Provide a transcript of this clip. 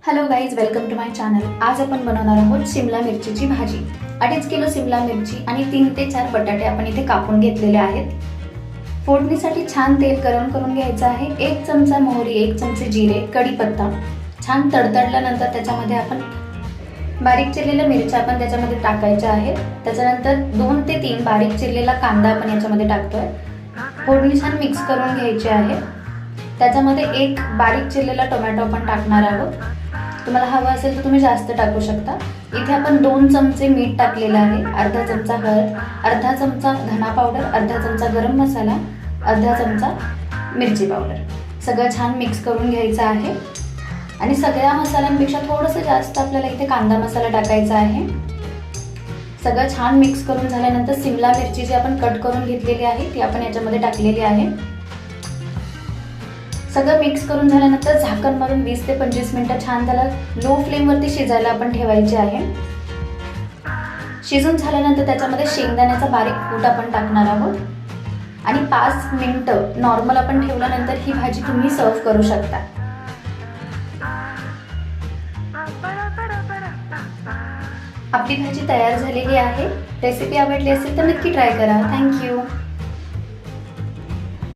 Hello guys, welcome to my channel. आज आपण बनवणार आहोत शिमला मिरचीची भाजी. 2.5 किलो शिमला मिरची आणि 3 ते 4 बटाटे आपण इथे कापून घेतलेले आहेत. फोडणीसाठी छान तेल गरम करून घ्यायचं आहे. 1 चमचा मोहरी, 1 चमचे जिरे, कढीपत्ता छान तडतडल्यानंतर त्याच्यामध्ये आपण बारीक चिरलेल्या मिरच्या आपण त्याच्यामध्ये टाकायच्या आहेत. त्याच्यानंतर 2 ते 3 बारीक चिरलेला कांदा आपण याच्यामध्ये टाकतोय. फोडणी छान मिक्स करून घ्यायची आहे. त्याच्यामध्ये 1 बारीक चिरलेला टोमॅटो आपण टाकणार आहोत. तुम्हाला हवं असेल तर तुम्ही जास्त टाकू शकता. इथे आपण 2 चमचे मीठ टाकलेलं आहे, अर्धा चमचा हळद, अर्धा चमचा धना पावडर, अर्धा चमचा गरम मसाला, अर्धा चमचा मिरची पावडर. सगळं छान मिक्स करून घ्यायचं आहे. आणि सगळ्या मसाल्यांपेक्षा थोडंसं जास्त आपल्याला इथे कांदा मसाला टाकायचा आहे. सगळं छान मिक्स करून झाल्यानंतर शिमला मिरची जी आपण कट करून घेतलेली आहे ती आपण याच्यामध्ये टाकलेली आहे. सगळं मिक्स करून झाल्यानंतर झाकण मारून 20 ते 25 मिनिटं छान त्याला लो फ्लेमवरती शिजायला आपण ठेवायचे आहे. शिजून झाल्यानंतर त्याच्यामध्ये शेंगदाण्याचा बारीक कूट आपण टाकणार आहोत आणि 5 मिनिटं नॉर्मल आपण ठेवल्यानंतर ही भाजी तुम्ही सर्व करू शकता. आपली भाजी तयार झालेली आहे. रेसिपी आवडली असेल तर नक्की ट्राय करा. थँक्यू.